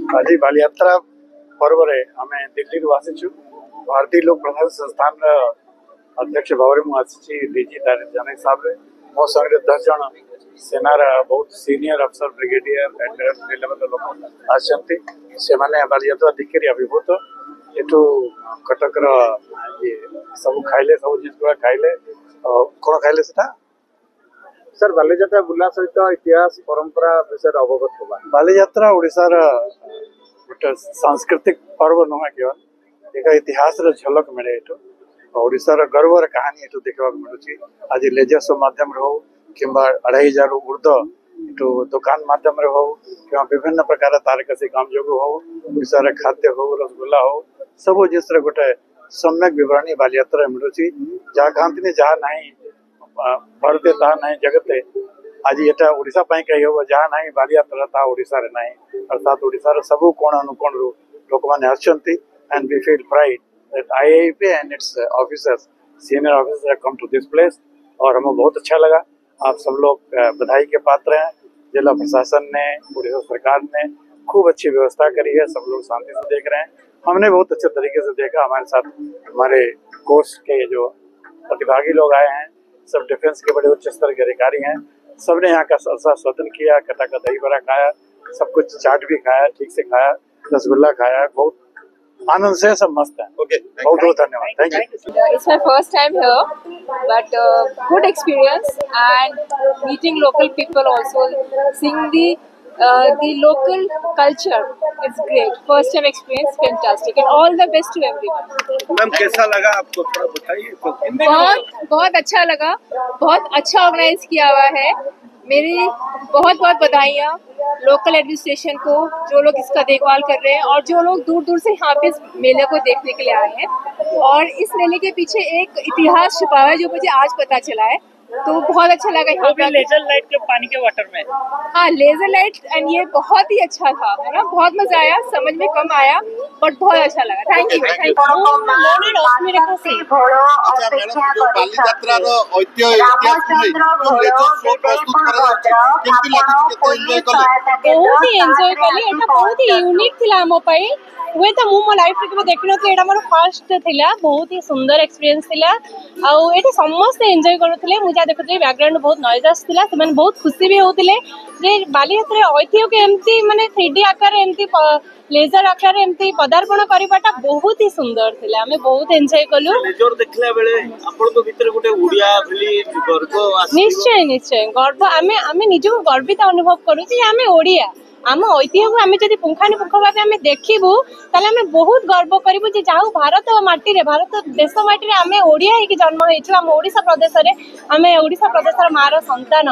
आज बालीयात्रा पर्व आम दिल्ली आसीचु भारतीय लोक प्रसारण संस्थान अध्यक्ष भाव में आसी डीजी जनक साहब मो संगे 10 जन सेनार बहुत सीनियर अफसर ब्रिगेडियर एडमिरल लेवल लोक आसती से बालीयात्रा देखिए अभिभूत एठू कटक सब खाइले सब जिन खाइले कौन खाइले से सर बालीयात्रा बुला सहित इतिहास परंपरा विषय अवगत होगा। बालीयात्रा ओडिशार गोटे सांस्कृतिक पर्व नुहे केवल एक इतिहास झलक मिले एठू ओडिशार गर्वर कहानी एठू देखा मिलूँ। आज लेजर शो माध्यम हो कि 2500 ऊर्ध एठू दुकान माध्यम हो कि विभिन्न प्रकार तारकसी काम जो हो ओडिशार खाद्य हो रसगुल्ला हो सब जिस गोटे सम्यक विवरणी बालीयात्रा मिलूँ। जहाँ कहते जहाँ ना भारते ता ना जगते आज यहाँ ओडिशा कही हम जहाँ ना बालीयात्रा ता ओडिशा रे नहीं अर्थात ओडिशार सब कोण अनुकोण लोक मैंने आसछंती and we feel pride that IIP and its officers senior officers have come to this place और हमें बहुत अच्छा लगा। आप सब लोग बधाई के पात्र हैं। जिला प्रशासन ने ओडिशा सरकार ने खूब अच्छी व्यवस्था करी है। सब लोग शांति से देख रहे हैं। हमने बहुत अच्छे तरीके से देखा। हमारे साथ हमारे कोर्स के जो प्रतिभागी लोग आए हैं सब डिफेंस के बड़े उच्च स्तर के अधिकारी हैं। सबने यहाँ का स्वागत किया, कटा का दही बड़ा खाया, सब कुछ चाट भी खाया, ठीक से खाया, रसगुल्ला खाया, बहुत आनंद से सब मस्त है। ओके, बहुत बहुत धन्यवाद। Thank you. It's my first time here, but good experience and meeting local people also, seeing the local culture. It's great. First time experience, fantastic, and all the best to everyone. Ma'am कैसा लगा आपको थोड़ा बताइए। बहुत अच्छा लगा। बहुत अच्छा ऑर्गेनाइज किया हुआ है। मेरी बहुत बहुत बधाइयाँ लोकल एडमिनिस्ट्रेशन को, जो लोग इसका देखभाल कर रहे हैं और जो लोग दूर दूर से यहाँ पे इस मेले को देखने के लिए आए हैं। और इस मेले के पीछे एक इतिहास छुपा हुआ है जो मुझे आज पता चला है, तो बहुत अच्छा लगा यहाँ पे। लेजर लाइट के पानी के वाटर में, हाँ लेजर लाइट, एंड ये बहुत ही अच्छा था, है ना। बहुत मजा आया, समझ में कम आया बट बहुत अच्छा लगा। Thank you. बहुत ही एंजॉय कली। एटा बहुत ही यूनिक थिला हमो पई। हुए तो मु मो लाइफ रे देखि नथि, एटा मोर फर्स्ट थिला। बहुत ही सुंदर एक्सपीरियंस थिला। आ एटा समस्त एंजॉय करथले। मु जा देखथि बैकग्राउंड बहुत नॉइज आस्थिला। से मन बहुत खुशी भी होतले जे बालीयात्रा ऐतिह्य के एमती माने 3D आकार एमती लेजर आकार एमती पदार्पण करबाटा बहुत ही सुंदर थिला। हमें बहुत एंजॉय कलु। लेजर देखला बेले आपण को भीतर गोटे उड़िया बोली गर्व आसी। निश्चय निश्चय गर्व। आमे निजो गर्वित अनुभव करू जे आमे ओडिया, आम ऐतिह्य को आमे जदि पुंखानुपुंख भाव आमे देखिबु ताले आमे बहुत गर्व करिबु जे जाऊ भारत माटी रे, भारत देश माटी रे आमे ओडिया हे कि जन्म हेछु। आम ओडिशा प्रदेश रे, आमे ओडिशा प्रदेशर मार संतान।